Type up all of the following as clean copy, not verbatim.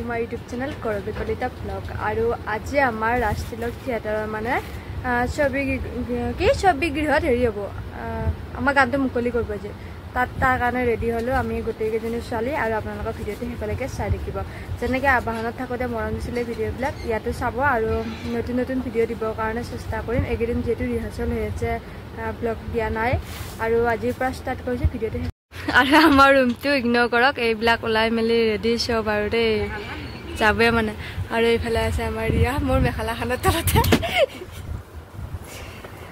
My YouTube channel करबी Kalita blog और आज आमार राजतिलक थिएटर माने छवि गृहत हेरी हम आमार गानটো मुकली करब जे तार कारण रेडी हलो आमी गोटेकेजनी छाली और आपनालोक भिडिओটো हेकलेके चाइ देखिब जेनेके आबाहনত थाकोते मरम दिছিলে भिडिओবিলাক ইয়াতো চাব আৰু নতুন নতুন ভিডিও দিবৰ কাৰণে চেষ্টা কৰিম একেদিন যেটো ৰিহাৰ্সল হৈ আছে ব্লগ দিয়া নাই আৰু আজিৰ পৰা ষ্টাৰ্ট কৰিছে ভিডিওটো আৰু আমাৰ ৰুমটো ইগনোৰ কৰক এইবিলাক ওলাই মেলি ৰেডি সব আৰু দে যাবে মানে আৰু এইফালে আছে আমাৰ ৰিয়া মোৰ মেখেলাখনৰ তলতে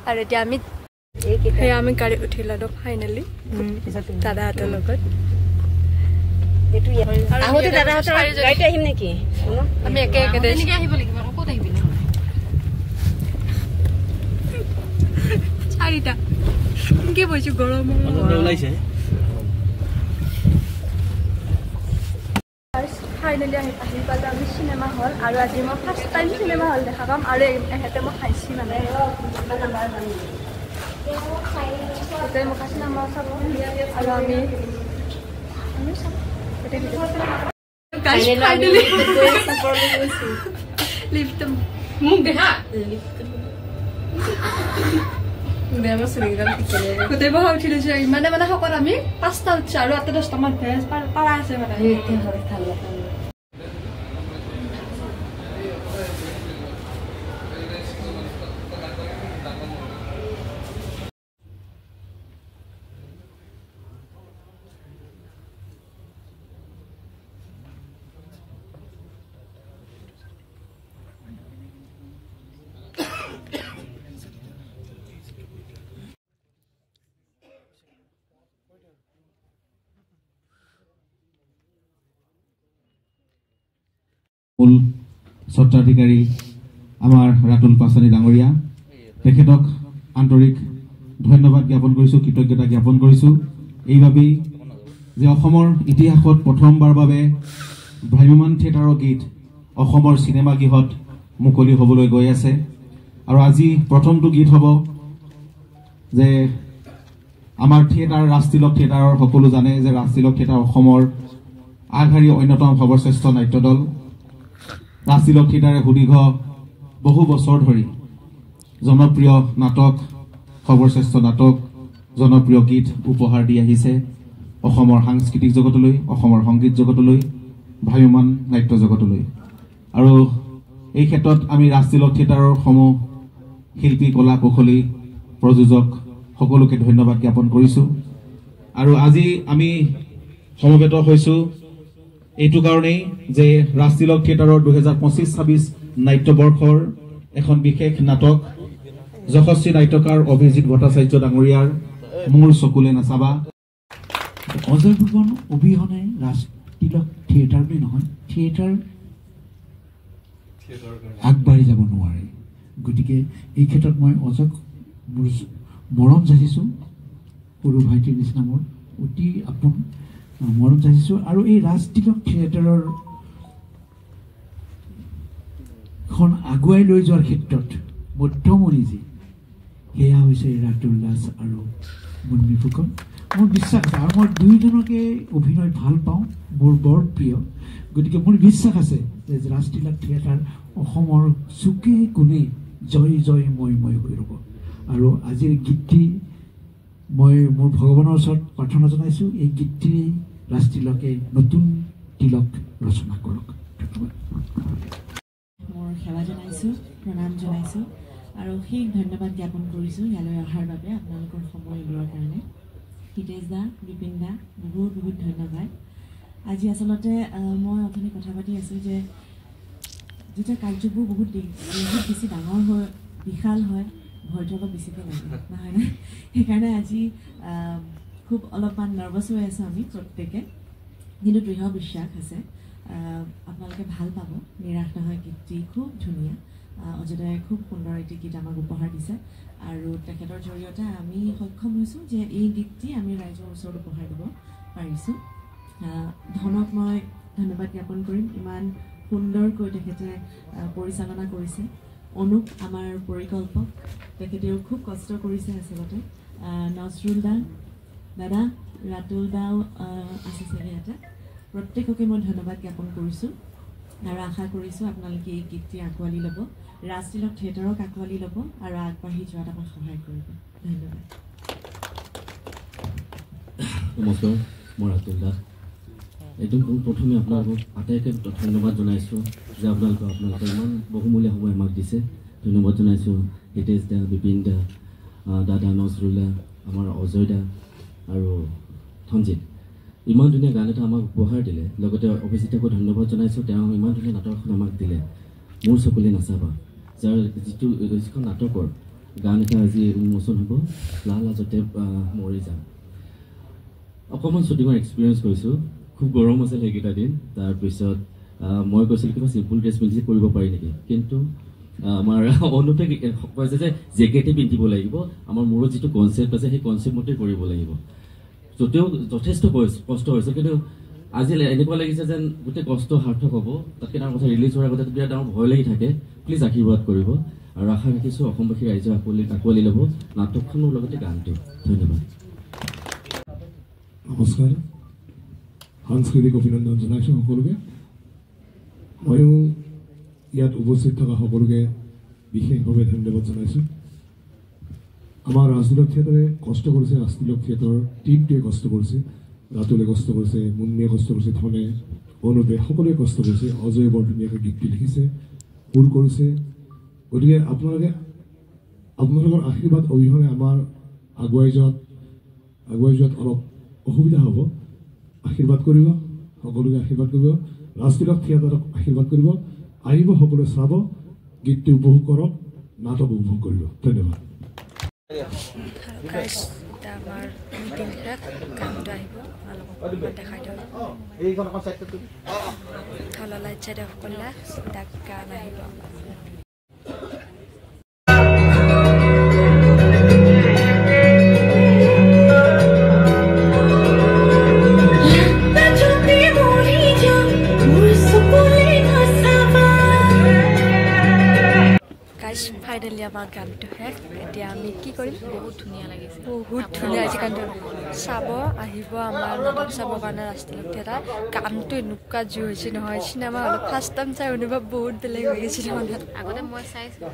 আৰু এতিয়া আমি গাড়ী উঠিলা তো ফাইনালি দাদা হাতৰ লগত এটু আহোতে দাদা হাতৰ গাড়ীতে আহিম নেকি আমি একে একে দেনিকে আহিব লাগিব ক'ত আহিবি চাৰিটা কি বইছো গৰম ওলাইছে ফাইনালি আহি পালো আমি সিনেমা হল আৰু আজি মই ফাৰ্ষ্ট টাইম সিনেমা হল দেখা পাম আৰু এহেতে মই খাইছি মানে Oke, makasih nama sama Alami. Guys, finally lift them. Mungkin ha. Udah mas sering kan pikirnya. Kita bawa udah sih. Mana hak orang ini pas tahu caru atau dos teman fans parah sih mana. Itu harus tahu. সত্ৰাধিকাৰী আমাৰ ৰাতুল পাছানী ডাঙৰীয়া তেখেতক আন্তৰিক ধন্যবাদ জ্ঞাপন কৰিছো কৃতজ্ঞতা জ্ঞাপন কৰিছো এইভাবেই যে অসমৰ ইতিহাসত প্ৰথমবাৰ বাবে ভ্ৰাম্যমান থিয়েটাৰৰ গীত অসমৰ সিনেমা গৃহত মুকলি হ'বলৈ গৈ আছে আৰু আজি প্ৰথমটো গীত হ'ব যে আমাৰ থিয়েটাৰ ৰাজতিলক থিয়েটাৰৰ সকলো জানে যে ৰাজতিলক থিয়েটাৰ অসমৰ আগশাৰীৰ অন্যতম সৰ্বশ্ৰেষ্ঠ নাট্য দল ৰাজতিলক থিয়েটাৰে সুদীৰ্ঘ বহু বছৰ ধৰি জনপ্ৰিয় নাটক সৰ্বশ্ৰেষ্ঠ নাটক জনপ্ৰিয় গীত উপহাৰ দি আহিছে অসমৰ সাংস্কৃতিক জগতলৈ অসমৰ সংগীত জগতলৈ ভ্ৰাম্যমান নাট্য জগতলৈ আৰু এই ক্ষেত্ৰত আমি ৰাজতিলক থিয়েটাৰৰ সমূহ শিল্পী কলা কৌশলী প্ৰযোজক সকলোকে ধন্যবাদ জ্ঞাপন কৰিছো আৰু আজি আমি সমবেত হৈছো এইটো কাৰণেই যে ৰাজতিলক থিয়েটাৰৰ 2025-26 নাট্যবৰ্ষৰ এখন বিশেষ নাটক যশস্বী নাট্যকাৰ অভিজিত ভট্টাচাৰ্য ডাঙৰীয়াৰ মোৰ চকুলে নাচাবা অজয় ফুকন অবিহনে ৰাজতিলক থিয়েটাৰ বুলি নহয় থিয়েটাৰ আগবাঢ়ি যাব নোৱাৰে গতিকে এই ক্ষেত্ৰত মই অজয়ক মৰম যাচিছো সৰু ভাইটিৰ নিচিনা মোৰ অতি আপোন মৰম যাচিছো আৰু এই ৰাজতিলক থিয়েটাৰৰ খন আগুৱাই লৈ যোৱাৰ ক্ষেত্ৰত মধ্যমণি যি সেয়া হৈছে ৰাতুল দাস আৰু মুন্নি ফুকন মোৰ বিশ্বাস আছে আৰু মই দুইজনকে অভিনয় ভাল পাওঁ মোৰ বৰ প্ৰিয় গতিকে মোৰ বিশ্বাস আছে যে ৰাজতিলক থিয়েটাৰ অসমৰ চুকে কোণে জয় জয় মই হৈ ৰ'ব আৰু আজিৰ গীতটি মই মোৰ ভগৱানৰ ওচৰত প্ৰাৰ্থনা জনাইছো এই গীতটি ৰাজতিলকে নতুন তিলক ৰচনা কৰক মোৰ সেৱা জনাইছো প্ৰণাম জনাইছো আৰু সেই ধন্যবাদ জ্ঞাপন কৰিছো ইয়ালৈ অহাৰ বাবে আপোনালোকৰ সময় লোৱাৰ কাৰণে হিতেশ দা বিপিন দা বহুত ধন্যবাদ আজি আচলতে মই অথনি কথা পাতি আছো যে যেতিয়া কাৰ্যবোৰ বহুত বেছি ডাঙৰ হয় বিশাল হয় ভয়টো অলপ বেছিকৈ লাগে নহয় নে সেইকাৰণে আজি খুব অলপমান নাৰ্ভাছ হৈ আছো আমি প্ৰত্যেকে কিন্তু দৃঢ় বিশ্বাস আছে আপোনালোকে ভাল পাব নিৰাশ নহয় গীতটি খুব ধুনীয়া অজয়দাই খুব সুন্দৰ এটি গীত আমাক উপহাৰ দিছে আৰু তেখেতৰ জৰিয়তে আমি সক্ষম হৈছোঁ যে এই গীতটি আমি ৰাইজৰ ওচৰত উপহাৰ দিব পাৰিছোঁ ধনক মই ধন্যবাদ জ্ঞাপন কৰিম ইমান সুন্দৰকৈ তেখেতে পৰিচালনা কৰিছে অনুপ আমাৰ পৰিকল্পক তেখেতেও খুব কষ্ট কৰিছে আচলতে নজৰুল দা দাদা ৰাতুল দাও আছে চাগে ইয়াতে প্ৰত্যেককে মই ধন্যবাদ জ্ঞাপন কৰিছোঁ আৰু আশা কৰিছোঁ আপোনালোকে এই গীতটি আঁকোৱালি ল'ব, ৰাজতিলক থিয়েটাৰক আঁকোৱালি ল'ব আৰু আগবাঢ়ি যোৱাত আমাক সহায় কৰিব। ধন্যবাদ। নমস্কাৰ, মই ৰাতুল দাস। একদম পোনপ্ৰথমে আপোনালোকক আটাইকে ধন্যবাদ জনাইছোঁ যে আপোনালোকে ইমান বহুমূলীয়া সময় আমাক দিছে। ধন্যবাদ জনাইছোঁ হিতেশ দা, বিপিন দা, দাদা নজৰুলা, আমাৰ অজয় দা আৰু ধনজিত। ইমান ধুনীয়া গান এটা আমাক উপহাৰ দিলে। লগতে অভিজিতকো ধন্যবাদ জনাইছোঁ, তেওঁ ইমান ধুনীয়া নাটক এখন আমাক দিলে, মোৰ চকুলে নাচাবা, যিখন নাটকৰ গান এটা আজি উন্মোচন হ'ব, লাল লাজতে মৰি যাম। অকণমান শ্বুটিঙৰ এক্সপিৰিয়েঞ্চ কৰিছোঁ, খুব গৰম আছিল সেইকেইটা দিন। তাৰপিছত মই কৈছিলোঁ কিবা চিম্পুল ড্ৰেছ পিন্ধি কৰিব পাৰি নেকি, কিন্তু আমাৰ অনুপে কৈছে যে জেকেটে পিন্ধিব লাগিব, আমাৰ মূৰত যিটো কনচেপ্ট আছে সেই কনচেপ্ট মতে কৰিব লাগিব। যদিও যথেষ্ট কষ্ট হৈছে, কিন্তু আজি এনেকুৱা লাগিছে যেন গোটেই কষ্ট সাৰ্থক হ'ব। তাতকৈ তাৰ কথা ৰিলিজ হোৱাৰ আগতে বিৰাট ডাঙৰ ভয় লাগি থাকে। প্লিজ আশীৰ্বাদ কৰিব আৰু আশা ৰাখিছোঁ অসমবাসী ৰাইজে আঁকোৱালি ল'ব নাটকখনৰ লগতে গানটো। ধন্যবাদ। নমস্কাৰ, সাংস্কৃতিক অভিনন্দন জনাইছোঁ সকলোকে। ময়ো ইয়াত উপস্থিত থকা সকলোকে বিশেষভাৱে ধন্যবাদ জনাইছোঁ। আমাৰ ৰাজতিলক থিয়েটাৰে কষ্ট কৰিছে, ৰাজতিলক থিয়েটাৰৰ টীমটোৱে কষ্ট কৰিছে, ৰাতুলে কষ্ট কৰিছে, মুন্মীয়ে কষ্ট কৰিছে, ধনে, অনুপে সকলোৱে কষ্ট কৰিছে। অজয়ে বৰ ধুনীয়াকৈ গীতটি লিখিছে, সুৰ কৰিছে। গতিকে আপোনালোকৰ আশীৰ্বাদ অবিহনে আমাৰ আগুৱাই যোৱাত অলপ অসুবিধা হ'ব। আশীৰ্বাদ কৰিব, সকলোকে আশীৰ্বাদ কৰিব, ৰাজতিলক থিয়েটাৰক আশীৰ্বাদ কৰিব। আহিব, সকলোৱে চাব, গীতটি উপভোগ কৰক, নাটক উপভোগ কৰিব। ধন্যবাদ। আমাৰ মিটিং গানটো আহিব, দেখাই দিওঁ তলৰ লাইট চাইডে সকলোৱে তাক গান আহিব। ফাইনেলি আমাৰ গানটো শেষ। এতিয়া আমি কি কৰিম? বহুত ধুনীয়া লাগিছে, বহুত ধুনীয়া হৈছে গানটো। চাব আহিব আমাৰ নাটক চাবৰ কাৰণে ৰাজতিলক থিয়েটাৰ। গানটো এনেকুৱা জোৰ হৈছে নহয়, চিনেমা হলত ফাৰ্ষ্ট টাইম চাই অনুভৱ বহুত বেলেগ হৈ গৈছিল মনত। আগতে মই চাইছোঁ,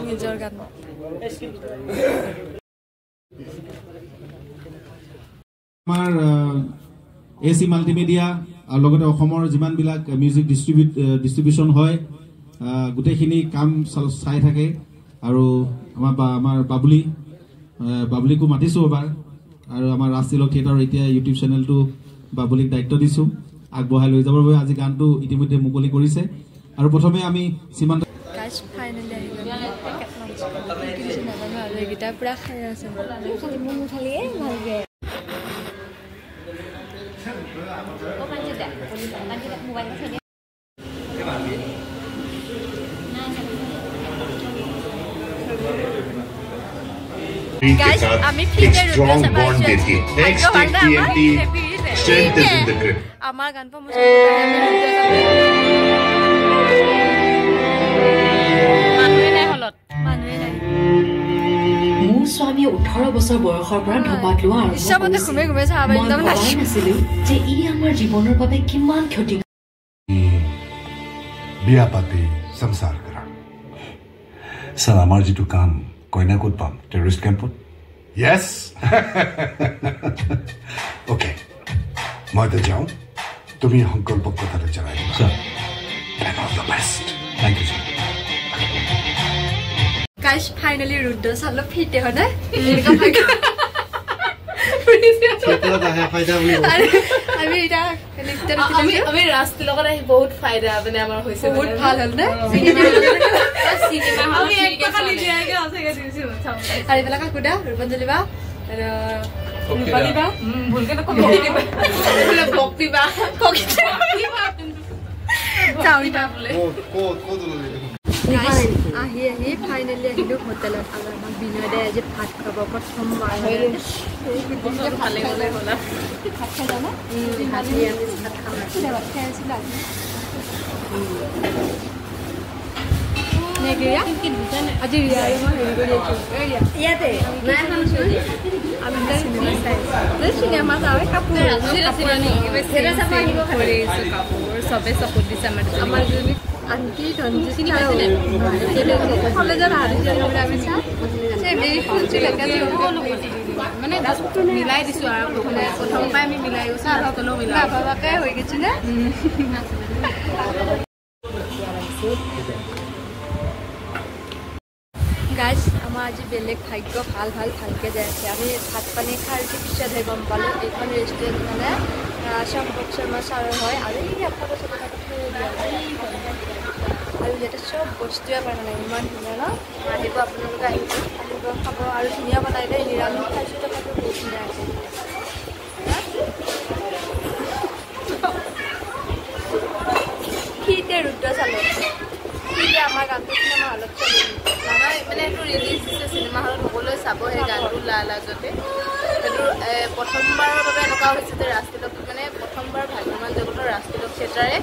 নিজৰ গান। আমাৰ AC মাল্টিমিডিয়া আৰু লগতে অসমৰ যিমানবিলাক মিউজিক ডিষ্ট্ৰিবিউশ্যন হয় গোটেইখিনি কাম চাই থাকে। আৰু আমাৰ বাবুলিকো মাতিছোঁ এবাৰ, আৰু আমাৰ ৰাজতিলক থিয়েটাৰৰ এতিয়া ইউটিউব চেনেলটো বাবুলিক দায়িত্ব দিছোঁ, আগবঢ়াই লৈ যাবৰ বাবে আজি গানটো ইতিমধ্যে মুকলি কৰিছে। আৰু প্ৰথমে আমি সীমান্ত ফাইনেলি এইকেইটা পুৰা খাই আছে। Guys, एक strong bond देती है. Next TNT strength is in the grip. আমার গান পা মানুহে নাই হলত, মানুহে নাই। মোৰ স্বামীয়ে 18 বছৰ বয়সৰ পৰা ধপাত লোৱা আৰম্ভ নাছিলো যে ই আমাৰ জীৱনৰ বাবে কিমান ক্ষতি। বিয়া পাতি সংসাৰ কৰা স্যাৰ, আমাৰ যিটো কাম কইনা ক'ত পাম? টেৰৰিষ্ট কেম্পত? য়েছ। অ'কে, মই এতিয়া যাওঁ, তুমি সংকল্প কথাটো জনাই দিবা sir. And all the best. Thank you sir. Guys finally Rudra চালো ফিটে হয় না আমি ৰাস্তাৰ লগত আহি বহুত ফাইদা মানে আমাৰ হৈছে, বহুত ভাল হ'ল না। আৰু এইবিলাক কাকুদা ৰূপাঞ্জলি বা আহি ফাইনেলি আহিলো হোটেলত। আৰু আমাক বিনয় দাই আজি ভাত খাব প্ৰথমবাৰ। ভালে গ'লে হ'ল ভাত খাই যাওঁ না, ভাত খাই আছিলা আজি ইয়াতে চিনেমা চাওঁ কাপোৰ চবে চকুত দিছে আমাৰ দুজনী আনকি ধনজিত কলেজত মানে মিলাই দিছোঁ আৰু প্ৰথমৰ পৰাই আমি মিলাই গৈছোঁ আৰু তলেও মিলাই ভাবাকে হৈ গৈছিলে গাইজ আমাৰ আজি বেলেগ ভাগ্য ভালকৈ যাই আছে আমি ভাত পানী খাই উঠি পিছতহে গম পালোঁ এইখন ৰেষ্টুৰেণ্ট মানে সম্পক শৰ্মা ছাৰৰ হয় আৰু এই আপোনালোকৰ চব কথা আৰু ইয়াতে চব বস্তুৱে পায় মানে ইমান ধুনীয়া ন আহিব আপোনালোকে আহিব খাব আৰু ধুনীয়া বনাই দিয়ে নিৰামিষ খাইছোঁ তথাপিও বহুত ধুনীয়া আছে শীতে ৰুদ্ৰ চালোঁ শীতে আমাৰ গানটো চিনেমা হলত চলি নহয় মানে এইটো ৰিলিজ দিছে চিনেমা হলত সকলোৱে চাব সেই গানটো লাজতে সেইটো প্ৰথমবাৰৰ বাবে এনেকুৱা হৈছে যে ৰাজতিলক মানে প্ৰথমবাৰ ভাগ্যৱান জগতৰ ৰাজতিলক থিয়েটাৰে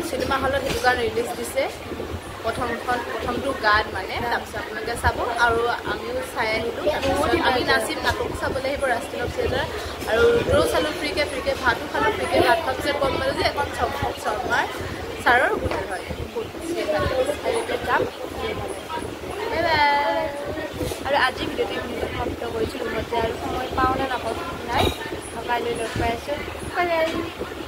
চিনেমা হলত সেইটো গান ৰিলিজ দিছে প্ৰথমটো গান মানে তাৰপিছত আপোনালোকে চাব আৰু আমিও চাই আহিলোঁ তাৰপিছত আমি নাচিম নাটকো চাবলৈ আহিব ৰাজতিলক থিয়েটাৰ আৰু ৰুদ্ৰও চালোঁ ফ্ৰীকৈ ভাতো খালোঁ ফ্ৰীকৈ ভাত খোৱাৰ পিছত গম পালোঁ যে এখন সম্পক শৰ্মাৰ ছাৰৰ হোটেল হয় যাম আৰু আজি ভিডিঅ'টো সমাপ্ত কৰিছোঁ ৰুমতে আৰু সময় পাওঁ নে নাপাওঁ নাই কাইলৈ লগ পাই আছোঁ